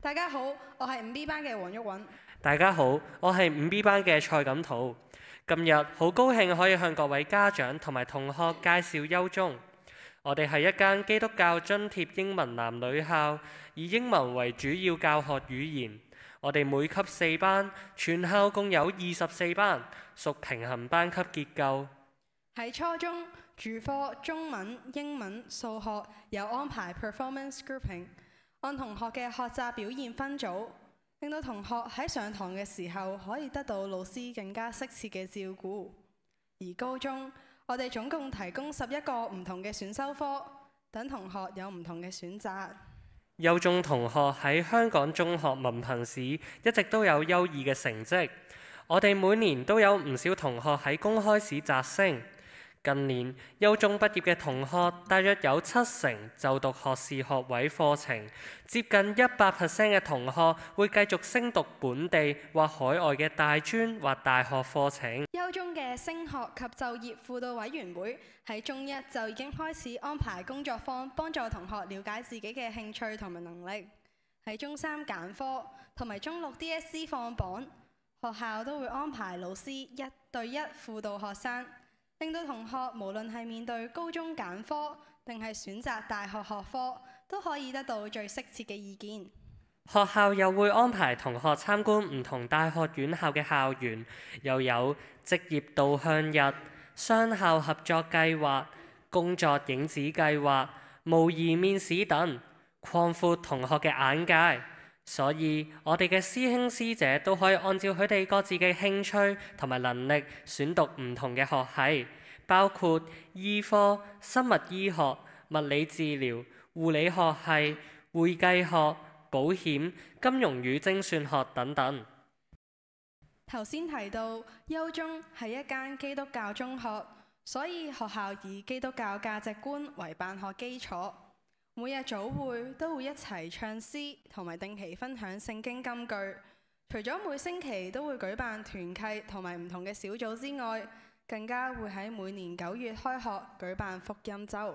大家好，我係5B 班嘅黃毓允。大家好，我係5B 班嘅蔡錦圖。今日好高興可以向各位家長同埋同學介紹優中。我哋係一間基督教津貼英文男女校，以英文為主要教學語言。我哋每級4班，全校共有24班，屬平衡班級結構。喺初中主科中文、英文、數學有安排 performance grouping， 按同學嘅學習表現分組，令到同學喺上堂嘅時候可以得到老師更加適切嘅照顧。而高中我哋總共提供11個唔同嘅選修科，等同學有唔同嘅選擇。優中同學喺香港中學文憑試一直都有優異嘅成績，我哋每年都有唔少同學喺公開試摘星。近年優中畢業嘅同學大約有70%就讀學士學位課程，接近100% 嘅同學會繼續升讀本地或海外嘅大專或大學課程。優中嘅升學及就業輔導委員會喺中一就已經開始安排工作坊，幫助同學了解自己嘅興趣同埋能力。喺中三揀科同埋中6 DSE 放榜，學校都會安排老師1對1輔導學生，令到同學無論係面對高中揀科定係選擇大學學科，都可以得到最適切嘅意見。學校又會安排同學參觀唔同大學院校嘅校園，又有職業導向日、雙校合作計劃、工作影子計劃、模擬面試等，擴闊同學嘅眼界。所以我哋嘅師兄師姐都可以按照佢哋各自嘅興趣同埋能力選讀唔同嘅學系，包括醫科、生物醫學、物理治療、護理學系、會計學、保險、金融與精算學等等。頭先提到優中係一間基督教中學，所以學校以基督教價值觀為辦學基礎。每日早會都會一齊唱詩，同埋定期分享聖經金句。除咗每星期都會舉辦團契同埋唔同嘅小組之外，更加會喺每年9月開學舉辦福音週。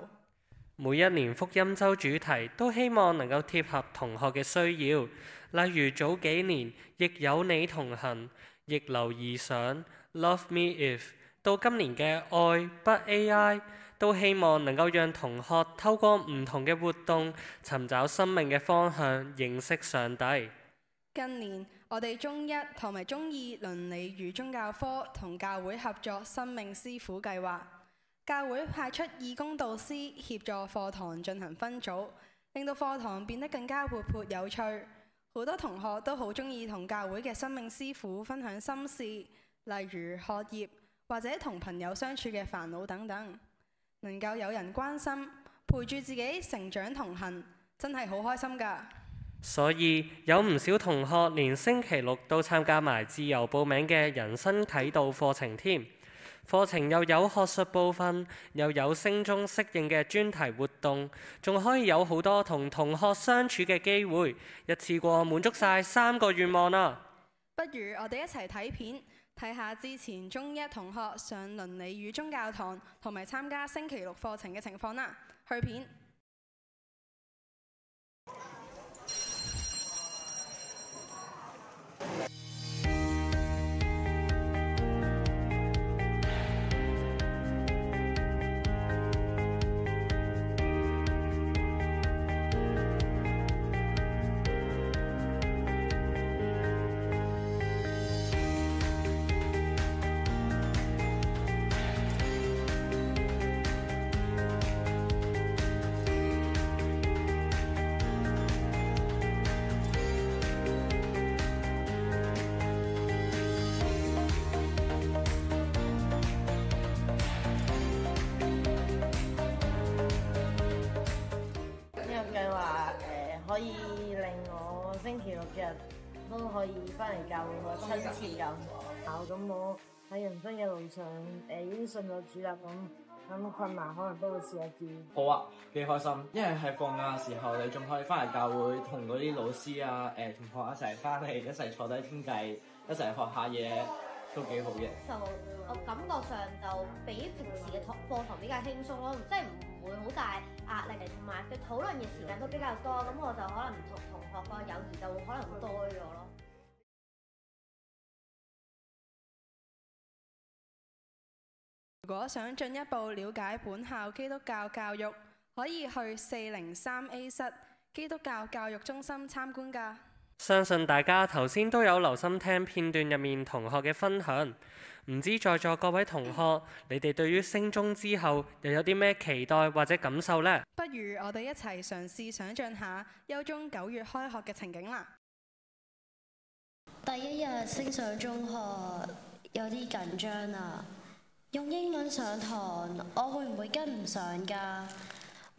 每一年福音週主題都希望能夠貼合同學嘅需要，例如早幾年亦有你同行、逆流而上、Love Me If， 到今年嘅愛不 AI， 都希望能夠讓同學透過唔同嘅活動尋找生命嘅方向，認識上帝。近年我哋中一同埋中二倫理與宗教科同教會合作生命師傅計劃，教會派出義工導師協助課堂進行分組，令到課堂變得更加活潑有趣。好多同學都好中意同教會嘅生命師傅分享心事，例如學業或者同朋友相處嘅煩惱等等。能夠有人關心，陪住自己成長同行，真係好開心㗎。所以有唔少同學連星期6都參加埋自由報名嘅人生啟導課程添。課程又有學術部分，又有升中適應嘅專題活動，仲可以有好多同同學相處嘅機會，一次過滿足晒3個願望啦。不如我哋一齊睇片，睇下之前中一同學上倫理與宗教堂同埋參加星期6課程嘅情況啦。去片。可以令我星期6日都可以翻嚟教會學親切咁。咁我喺人生嘅路上已經信咗主啦，咁困難可能都會試一試。好啊，幾開心，因為係放假嘅時候，你仲可以翻嚟教會同嗰啲老師啊、同學一齊翻嚟，一齊坐低傾偈，一齊學下嘢，都幾好嘅。就我感覺上就比平時嘅課堂比較輕鬆咯，即係唔會會好大壓力，同埋佢討論嘅時間都比較多，咁我就可能同同學個友誼就會可能多咗咯。如果想進一步了解本校基督教教育，可以去403A 室基督教教育中心參觀㗎。相信大家頭先都有留心聽片段入面同學嘅分享，唔知在座各位同學，你哋對於升中之後又有啲咩期待或者感受呢？不如我哋一齊嘗試想像下優中9月開學嘅情景啦。第一日升上中學，有啲緊張啊！用英文上堂，我會唔會跟唔上㗎？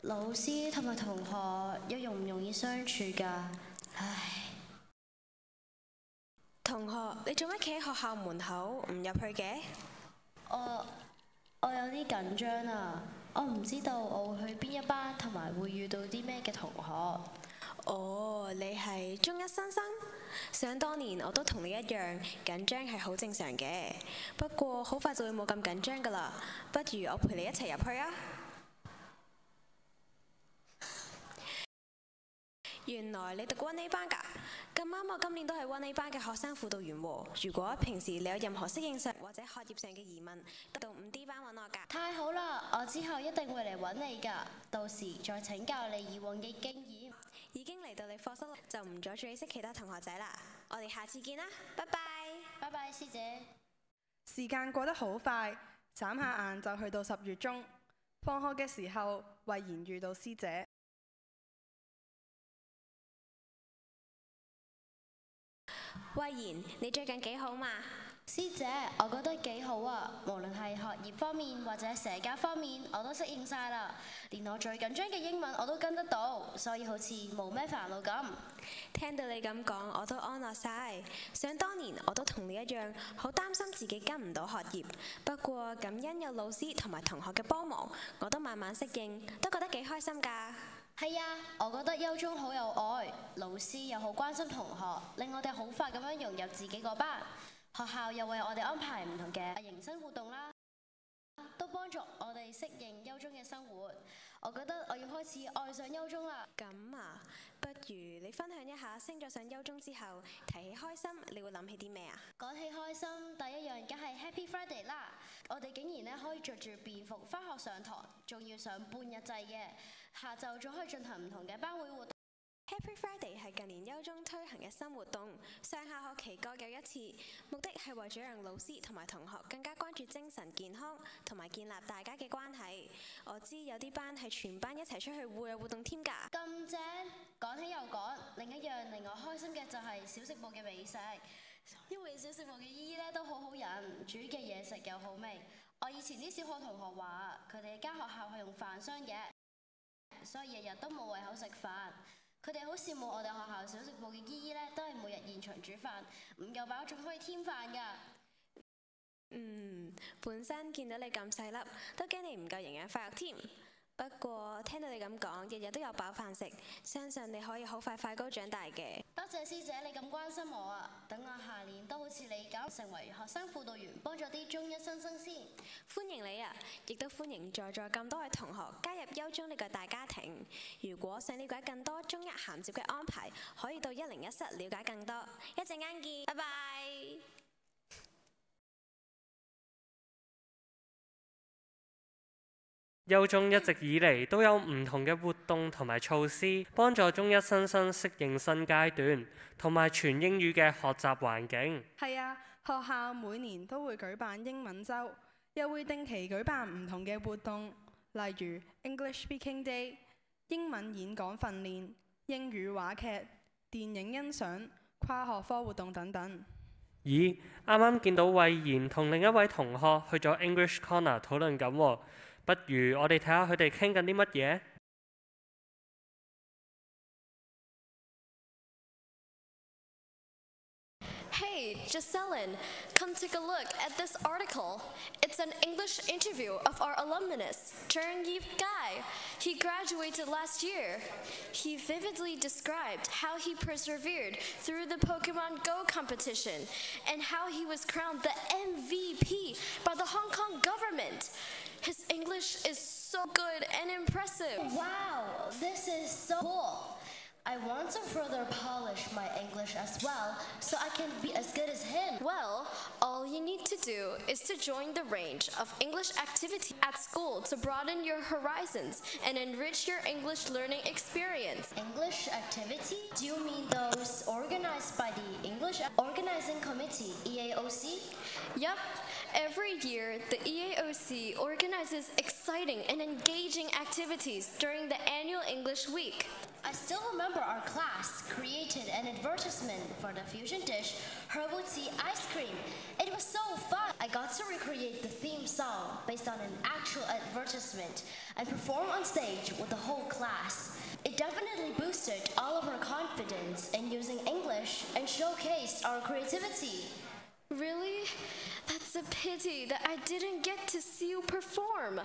老師同埋同學又容唔容易相處㗎？唉。同學，你做乜企喺學校門口唔入去嘅？我有啲緊張啊！我唔知道我會去邊一班，同埋會遇到啲咩嘅同學。哦，你係中一新生？想當年我都同你一樣，緊張係好正常嘅。不過好快就會冇咁緊張㗎啦。不如我陪你一齊入去啊！原來你讀 1A 班㗎，咁啱我今年都係 1A 班嘅學生輔導員喎。如果平時你有任何適應上或者學業上嘅疑問，到 5D 班揾我㗎。太好啦！我之後一定會嚟揾你㗎，到時再請教你以往嘅經驗。已經嚟到你課室啦，就唔阻住你識其他同學仔啦。我哋下次見啦，拜拜。拜拜，師姐。時間過得好快，眨下眼就去到10月中。放學嘅時候，慧賢遇到師姐。慧賢，你最近幾好嘛？師姐，我覺得幾好啊！無論係學業方面或者社交方面，我都適應晒啦。連我最緊張嘅英文我都跟得到，所以好似冇咩煩惱咁。聽到你咁講，我都安樂晒。想當年我都同你一樣，好擔心自己跟唔到學業。不過感恩有老師同埋同學嘅幫忙，我都慢慢適應，都覺得幾開心㗎。係啊，我覺得優中好有愛，老師又好關心同學，令我哋好快咁樣融入自己個班。學校又為我哋安排唔同嘅迎新活動啦，都幫助我哋適應優中嘅生活。我覺得我要開始愛上優中啦。咁啊，不如你分享一下升咗上優中之後，提起開心，你會諗起啲咩啊？講起開心，第一樣梗係 Happy Friday 啦！我哋竟然咧可以着住便服返學上堂，仲要上半日制嘅，下晝仲可以進行唔同嘅班會活動。Happy Friday 係近年優中推行嘅新活動，上下學期各有一次，目的係為咗讓老師同埋同學更加關注精神健康，同埋建立大家嘅關係。我知有啲班係全班一齊出去戶外活動添㗎。咁正！講起又講，另一樣令我開心嘅就係小食部嘅美食，因為小食部嘅姨姨咧都好好人，煮嘅嘢食又好味。我以前啲小學同學話，佢哋間學校係用飯箱嘅，所以日日都冇胃口食飯。佢哋好羨慕我哋學校小食部嘅姨姨咧，都係每日現場煮飯，唔夠飽仲可以添飯㗎。本身見到你咁細粒，都驚你唔夠營養發育添。不過聽到你咁講，日日都有飽飯食，相信你可以好快快高長大嘅。多謝師姐你咁關心我啊！等我下年都好似你咁，成為學生輔導員，幫咗啲中一新生先。歡迎你啊！亦都歡迎在座咁多位同學加入優中呢個大家庭。如果想了解更多中一銜接嘅安排，可以到101室了解更多。一陣間見，拜拜。優中一直以嚟都有唔同嘅活動同埋措施，幫助中一新生適應新階段，同埋全英語嘅學習環境。係啊，學校每年都會舉辦英文週，又會定期舉辦唔同嘅活動，例如 English Speaking Day、英文演講訓練、英語話劇、電影欣賞、跨學科活動等等。咦，啱啱見到慧賢同另一位同學去咗 English Corner 討論緊喎。不如我哋睇下佢哋傾緊啲乜嘢。Hey, Jocelyn, come take a look at this article. It's an English interview of our alumnus, Chern Yip Guy. He graduated last year. He vividly described how he persevered through the Pokemon Go competition and how he was crowned the MVP by the Hong Kong government. His English is so good and impressive. Wow, this is so cool. I want to further polish my English as well so I can be as good as him. Well, all you need to do is to join the range of English activities at school to broaden your horizons and enrich your English learning experience. English activity? Do you mean those organized by the English Organizing Committee, EAOC? Yup. Every year, the EAOC organizes exciting and engaging activities during the annual English Week. I still remember our class created an advertisement for the fusion dish herbal tea ice cream. It was so fun. I got to recreate the theme song based on an actual advertisement and perform on stage with the whole class. It definitely boosted all of our confidence in using English and showcased our creativity. Really? That's a pity that I didn't get to see you perform.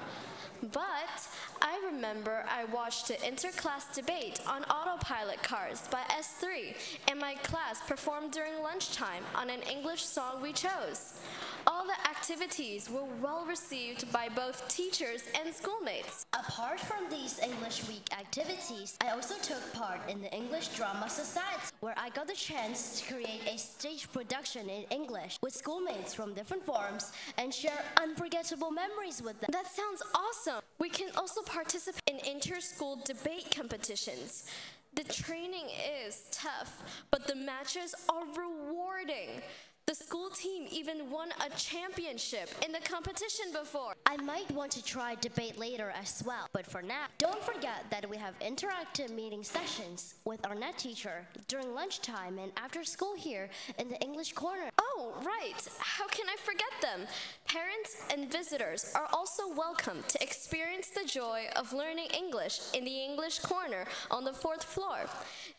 But I remember I watched the interclass debate on autopilot cars by S3, and my class performed during lunchtime on an English song we chose. All the activities were well received by both teachers and schoolmates. Apart from these English Week activities, I also took part in the English Drama Society, where I got the chance to create a stage production in English with schoolmates from different forms and share unforgettable memories with them. That sounds awesome! We can also participate in inter-school debate competitions. The training is tough, but the matches are rewarding. The school team even won a championship in the competition before. I might want to try debate later as well, but for now, don't forget that we have interactive meeting sessions with our net teacher during lunchtime and after school here in the English corner. Oh, right. How can I forget them? Parents and visitors are also welcome to experience the joy of learning English in the English corner on the 4th floor.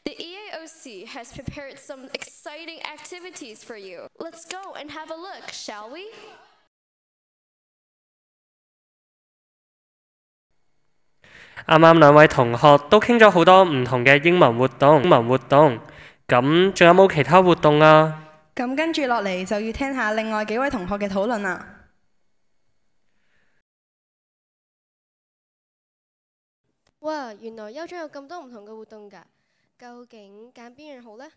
The EAOC has prepared some exciting activities for you. Let's go and have a look, shall we? 啱啱兩位同學都傾咗好多唔同嘅英文活動，咁仲有冇其他活動啊？咁跟住落嚟就要聽下另外幾位同學嘅討論啦。哇！原來優中有咁多唔同嘅活動㗎，究竟揀邊樣好呢？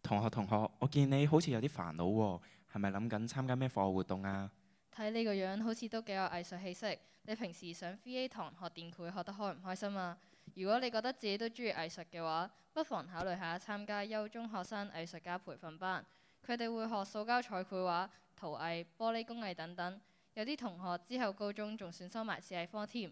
同學，我見你好似有啲煩惱喎，係咪諗緊參加咩課外活動啊？睇你個樣好似都幾有藝術氣息。你平時上 VA 堂學電繪學得開唔開心啊？如果你覺得自己都中意藝術嘅話，不妨考慮下參加優中學生藝術家培訓班。佢哋會學塑膠彩繪畫、陶藝、玻璃工藝等等。有啲同學之後高中仲選修埋視藝科添。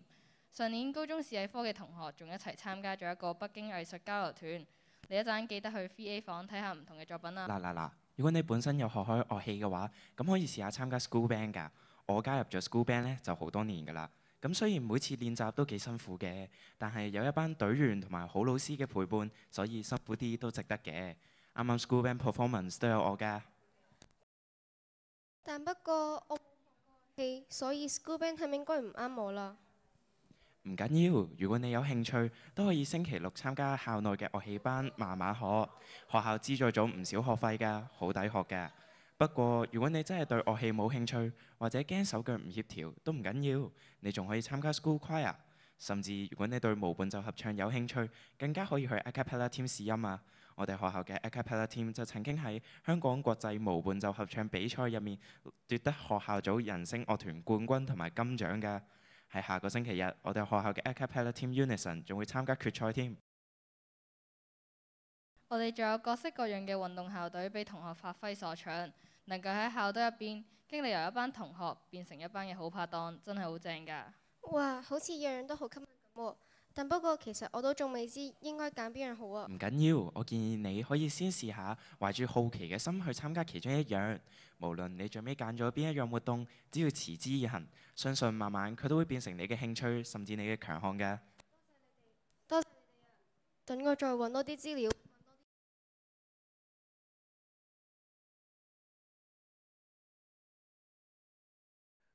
上年高中視藝科嘅同學仲一齊參加咗一個北京藝術交流團。你一陣記得去 VA 房睇下唔同嘅作品啊！嗱，如果你本身有學開樂器嘅話，咁可以試下參加 school band 㗎。我加入咗 school band 咧就好多年㗎啦。咁雖然每次練習都幾辛苦嘅，但係有一班隊員同埋好老師嘅陪伴，所以辛苦啲都值得嘅。啱啱 school band performance 都有我㗎。但不過我冇學樂器，所以 school band 係咪應該唔啱我啦？唔緊要，如果你有興趣，都可以星期六參加校內嘅樂器班慢慢學。學校資助咗唔少學費㗎，好抵學㗎。不過如果你真係對樂器冇興趣，或者驚手腳唔協調，都唔緊要，你仲可以參加 school choir。甚至如果你對無伴奏合唱有興趣，更加可以去 a cappella team 試音啊！我哋學校嘅 a cappella team 就曾經喺香港國際無伴奏合唱比賽入面奪得學校組人聲樂團冠軍同埋金獎㗎。喺下個星期日，我哋學校嘅 a cappella team Unison 仲會參加決賽添。我哋仲有各式各樣嘅運動校隊俾同學發揮所長，能夠喺校隊入邊經歷由一班同學變成一班嘅好拍檔，真係好正㗎。哇，好似樣樣都好吸引咁喎。但不過其實我都仲未知應該揀邊樣好啊。唔緊要，我建議你可以先試下，懷住好奇嘅心去參加其中一樣。無論你最尾揀咗邊一樣活動，只要持之以恆，相信慢慢佢都會變成你嘅興趣，甚至你嘅強項㗎。多謝你哋啊！等我再揾多啲資料。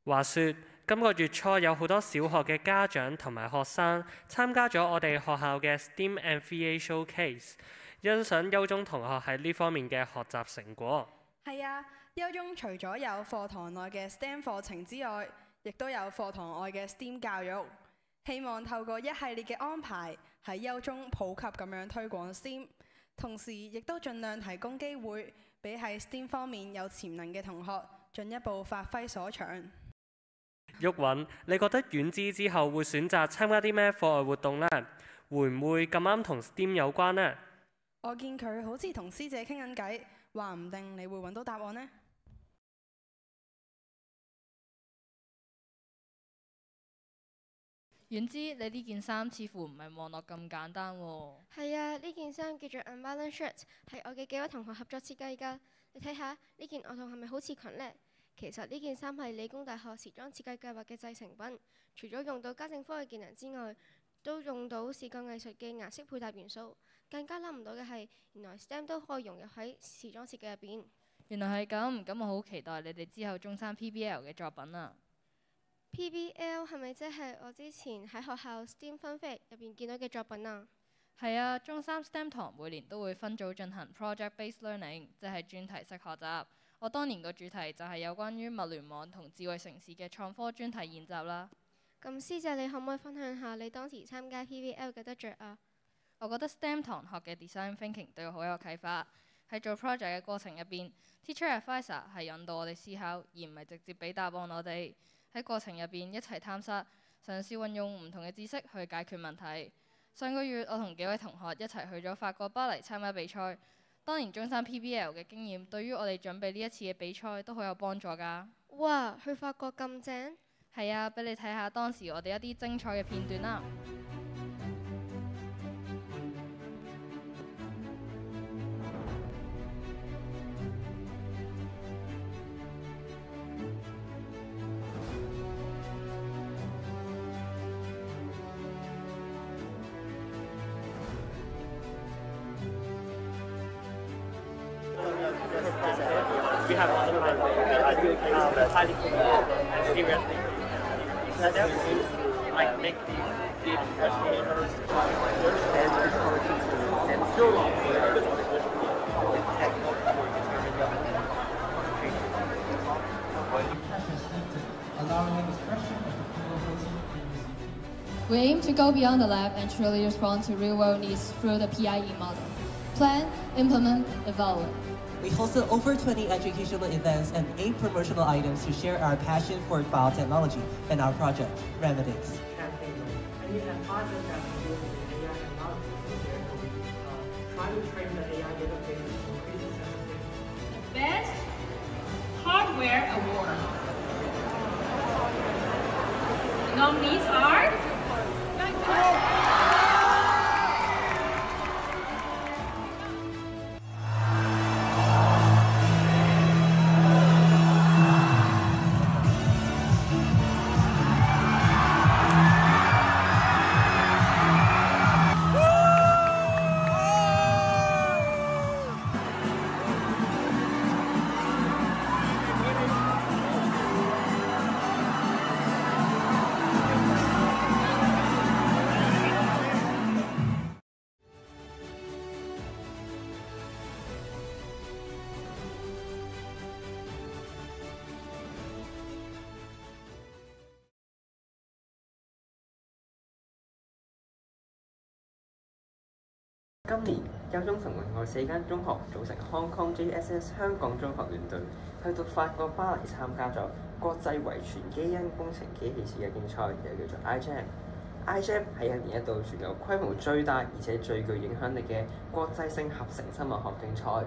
話說，今個月初有好多小學嘅家長同埋學生參加咗我哋學校嘅 STEAM and VA Showcase， 欣賞優中同學喺呢方面嘅學習成果。係啊，優中除咗有課堂內嘅 STEM 課程之外，亦都有課堂外嘅 STEM 教育，希望透過一系列嘅安排喺優中普及咁樣推廣 STEM， 同時亦都盡量提供機會俾喺 STEM 方面有潛能嘅同學進一步發揮所長。玉韻，你覺得遠之之後會選擇參加啲咩課外活動呢？會唔會咁啱同 STEM 有關呢？我見佢好似同師姐傾緊偈，話唔定你會揾到答案呢。遠之，你呢件衫似乎唔係望落咁簡單喎。係啊，呢件衫叫做 Unbalanced Shirt， 係我嘅幾位同學合作設計㗎。你睇下呢件外套係咪好似裙呢？其實呢件衫係理工大學時裝設計計劃嘅製成品，除咗用到家政科嘅技能之外，都用到視覺藝術嘅顏色配搭元素。更加諗唔到嘅係，原來 STEM 都可以融入喺時裝設計入邊。原來係咁，咁我好期待你哋之後中三 PBL 嘅作品啊！ PBL 係咪即係我之前喺學校 STEM Fun Fair 入邊見到嘅作品啊？係啊，中三 STEM 堂每年都會分組進行 Project-Based Learning， 即係專題式學習。我當年個主題就係有關於物聯網同智慧城市嘅創科專題研習啦。咁師姐，你可唔可以分享下你當時參加 PBL 嘅得着啊？我覺得 STEM 堂學嘅 Design Thinking 對我好有啟發。喺做 project 嘅過程入邊 ，Teacher Advisor 係引導我哋思考，而唔係直接俾答案我哋。喺過程入邊一齊探索，嘗試運用唔同嘅知識去解決問題。上個月我同幾位同學一齊去咗法國巴黎參加比賽。當年中三 PBL 嘅經驗對於我哋準備呢一次嘅比賽都好有幫助㗎。哇！去法國咁正？係啊，俾你睇下當時我哋一啲精彩嘅片段啦。We have a little bit of highly seriously. That definitely like make the investigators and still allowing an expression of the creativity. We aim to go beyond the lab and truly respond to real-world needs through the PIE model. Plan, implement, evaluate. We hosted over 20 educational events and 8 promotional items to share our passion for biotechnology and our project, Remedics. And you have 5 adaptations in AI analysis try to train the AI database to increase the sensitivity. The Best Hardware Award. Nominees are今年優中同另外4間中學組成 Hong Kong JSS 香港中學聯隊，去到法國巴黎參加咗國際遺傳基因工程機器設計競賽，又叫做 iGEM。iGEM 係一年一度全球規模最大而且最具影響力嘅國際性合成生物學競賽，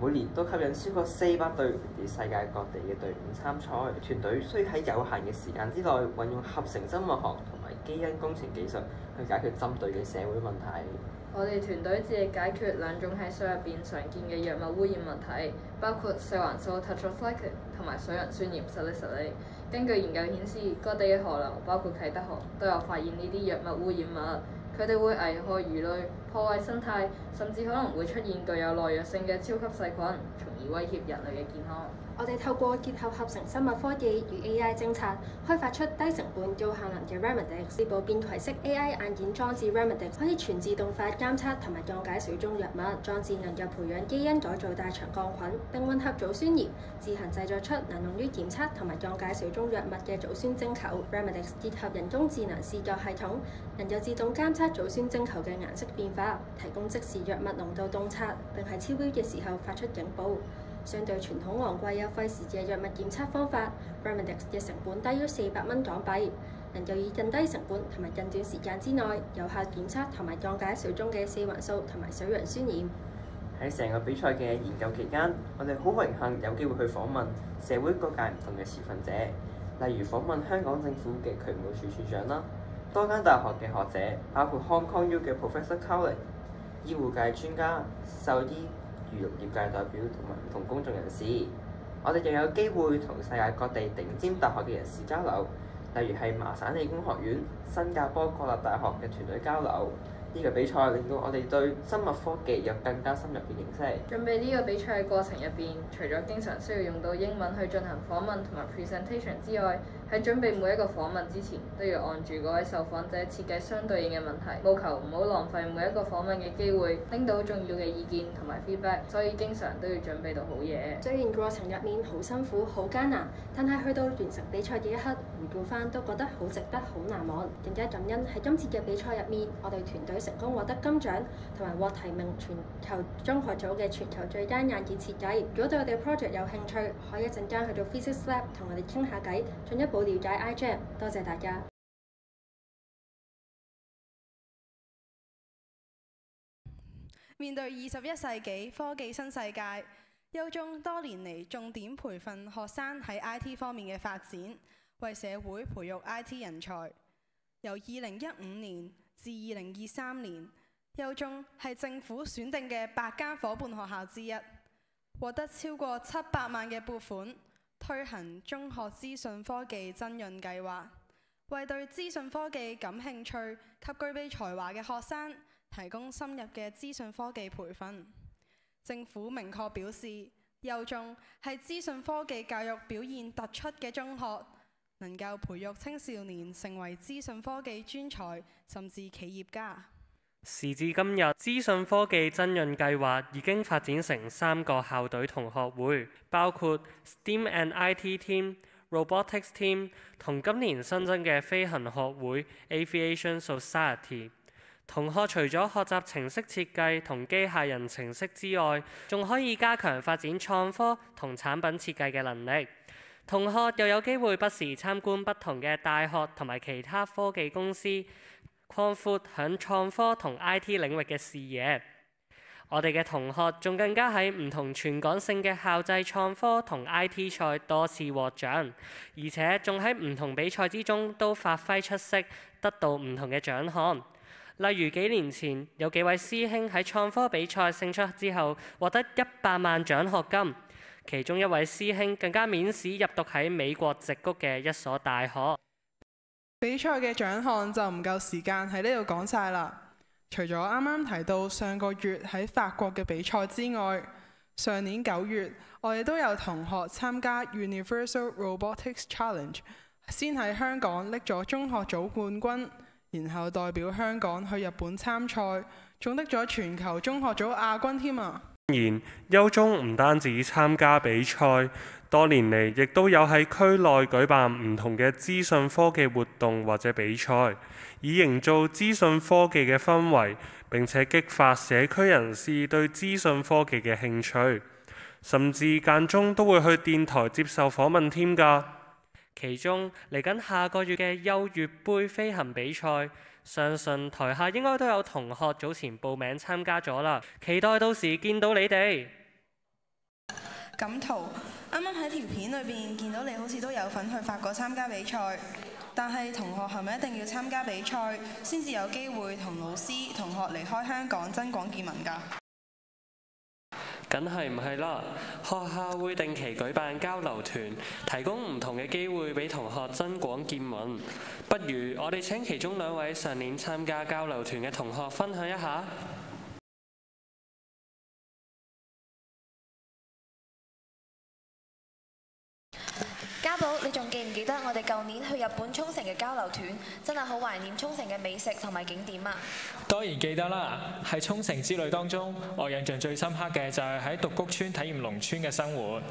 每年都吸引超過400隊嚟自世界各地嘅隊伍參賽。團隊需喺有限嘅時間之內，運用合成生物學同埋基因工程技術去解決針對嘅社會問題。我哋團隊致力解決2種喺水入邊常見嘅藥物污染問題，包括四環素 tetracycline 同埋水銀酸鹽 salicylic。根據研究顯示，各地嘅河流，包括啟德河，都有發現呢啲藥物污染物。佢哋會危害魚類，破壞生態，甚至可能會出現具有耐藥性嘅超級細菌，從而威脅人類嘅健康。我哋透過結合合成生物科技與 AI 偵察，開發出低成本高效能嘅 Remedix。呢部便攜式 AI 硬件裝置 Remedix 可以全自動化監測同埋降解水中藥物，裝置能夠培養基因改造大腸桿菌，並混合祖酸鹽，自行製作出能用於檢測同埋降解水中藥物嘅祖酸晶球。Remedix 結合人工智能視覺系統，能夠自動監測祖酸晶球嘅顏色變化，提供即時藥物濃度洞察，並喺超標嘅時候發出警報。相對傳統昂貴又費時嘅藥物檢測方法 ，Remedix 嘅成本低於400蚊港幣，能夠以更低成本同埋更短時間之內，有效檢測同埋降解水中嘅4環素同埋水楊酸鹽。喺成個比賽嘅研究期間，我哋好榮幸有機會去訪問社會各界唔同嘅持份者，例如訪問香港政府嘅渠務署署長啦，多間大學嘅學者，包括 Hong Kong U 嘅 Professor Cowling、醫護界專家、獸醫、漁農業界代表同埋唔同公眾人士，我哋又有機會同世界各地頂尖大學嘅人士交流，例如係麻省理工學院、新加坡國立大學嘅團隊交流。呢個比賽令到我哋對生物科技有更加深入嘅認識。準備呢個比賽嘅過程入邊，除咗經常需要用到英文去進行訪問同埋 presentation 之外，喺準備每一個訪問之前，都要按住嗰位受訪者設計相對應嘅問題，務求唔好浪費每一個訪問嘅機會，拎到重要嘅意見同埋 feedback，所以經常都要準備到好嘢。雖然過程入面好辛苦、好艱難，但係去到完成比賽嘅一刻，回顧翻都覺得好值得、好難忘。更加感恩喺今次嘅比賽入面，我哋團隊成功獲得金獎，同埋獲提名全球中學組嘅全球最佳硬件設計。如果對我哋 project 有興趣，可以一陣間去到 Physics Lab 同我哋傾下偈，進一步了解 iGEM。多謝大家。面對21世紀科技新世界，優中多年嚟重點培訓學生喺 IT 方面嘅發展，為社會培育 IT 人才。由2015年至2023年，優中係政府選定嘅8間伙伴學校之一，獲得超過700萬嘅撥款，推行中學資訊科技增潤計劃，為對資訊科技感興趣及具備才華嘅學生提供深入嘅資訊科技培訓。政府明確表示，優中係資訊科技教育表現突出嘅中學，能夠培育青少年成為資訊科技專才，甚至企業家。時至今日，資訊科技增潤計劃已經發展成3個校隊同學會，包括 STEAM and IT Team、Robotics Team 同今年新增嘅飛行學會 Aviation Society。同學除咗學習程式設計同機械人程式之外，仲可以加強發展創科同產品設計嘅能力。同學又有機會不時參觀不同嘅大學同埋其他科技公司，擴闊響創科同 IT 領域嘅視野。我哋嘅同學仲更加喺唔同全港性嘅校際創科同 IT 賽多次獲獎，而且仲喺唔同比賽之中都發揮出色，得到唔同嘅獎項。例如幾年前有幾位師兄喺創科比賽勝出之後，獲得100萬獎學金。其中一位師兄更加免試入讀喺美國矽谷嘅一所大學。比賽嘅獎項就唔夠時間喺呢度講晒啦。除咗啱啱提到上個月喺法國嘅比賽之外，上年9月我哋都有同學參加 Universal Robotics Challenge， 先喺香港拎咗中學組冠軍，然後代表香港去日本參賽，仲拎咗全球中學組亞軍添啊！然，優中唔單止參加比賽，多年嚟亦都有喺區內舉辦唔同嘅資訊科技活動或者比賽，以營造資訊科技嘅氛圍，並且激發社區人士對資訊科技嘅興趣，甚至間中都會去電台接受訪問添㗎。其中嚟緊下個月嘅優越杯飛行比賽，相信台下應該都有同學早前報名參加咗啦，期待到時見到你哋。錦圖，啱啱喺條片裏邊見到你好似都有份去法國參加比賽，但係同學係咪一定要參加比賽先至有機會同老師、同學離開香港增廣見聞㗎？梗係唔係啦，學校會定期舉辦交流團，提供唔同嘅機會俾同學增廣見聞。不如我哋請其中2位上年參加交流團嘅同學分享一下。家寶，你仲記唔記得我哋舊年去日本沖繩嘅交流團？真係好懷念沖繩嘅美食同埋景點啊！當然記得啦！喺沖繩之旅當中，我印象最深刻嘅就係喺獨谷村體驗農村嘅生活。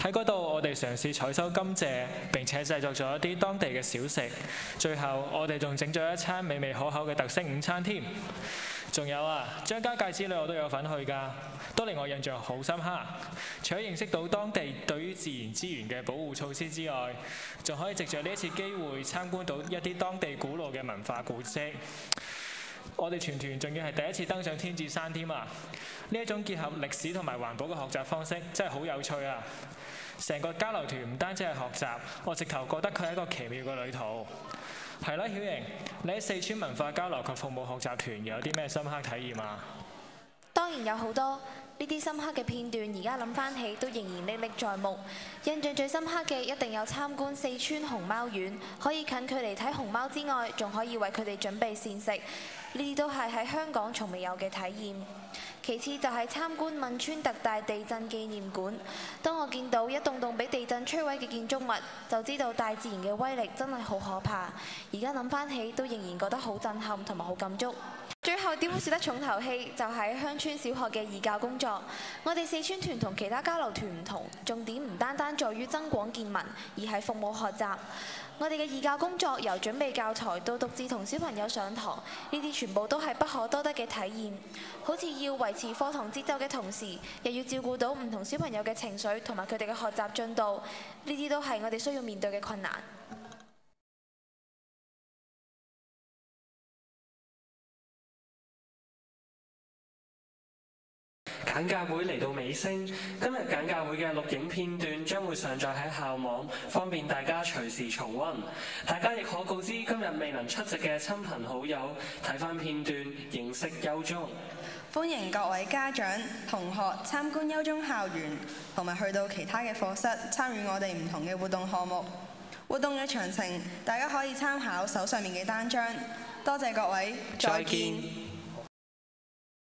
喺嗰度，我哋嘗試採收甘蔗，並且製作咗一啲當地嘅小食。最後，我哋仲整咗一餐美味可口嘅特色午餐添。仲有啊，張家界之旅我都有份去㗎，都令我印象好深刻。除咗認識到當地對於自然資源嘅保護措施之外，仲可以藉着呢一次機會參觀到一啲當地古老嘅文化古蹟。我哋全團仲要係第一次登上天子山添啊！呢一種結合歷史同埋環保嘅學習方式真係好有趣啊！成個交流團唔單止係學習，我直頭覺得佢係一個奇妙嘅旅途。係啦，曉瑩，你喺四川文化交流及服務學習團有啲咩深刻體驗啊？當然有好多，呢啲深刻嘅片段，而家諗翻起都仍然歷歷在目。印象最深刻嘅一定有參觀四川熊貓園，可以近距離睇熊貓之外，仲可以為佢哋準備膳食，呢啲都係喺香港從未有嘅體驗。其次就係參觀汶川特大地震紀念館。當我見到一棟棟俾地震摧毀嘅建築物，就知道大自然嘅威力真係好可怕。而家諗翻起都仍然覺得好震撼同埋好感觸。最後點會少得重頭戲，就係鄉村小學嘅義教工作。我哋四川團同其他交流團唔同，重點唔單單在於增廣見聞，而係服務學習。我哋嘅義教工作由準備教材到獨自同小朋友上堂，呢啲全部都係不可多得嘅體驗。好似要維持課堂節奏嘅同時，又要照顧到唔同小朋友嘅情緒同埋佢哋嘅學習進度，呢啲都係我哋需要面對嘅困難。簡介會嚟到尾聲，今日簡介會嘅錄影片段將會上載喺校網，方便大家隨時重溫。大家亦可告知今日未能出席嘅親朋好友睇返片段，認識優中。歡迎各位家長、同學參觀優中校園，同埋去到其他嘅課室參與我哋唔同嘅活動項目。活動嘅詳情大家可以參考手上面嘅單張。多謝各位，再見。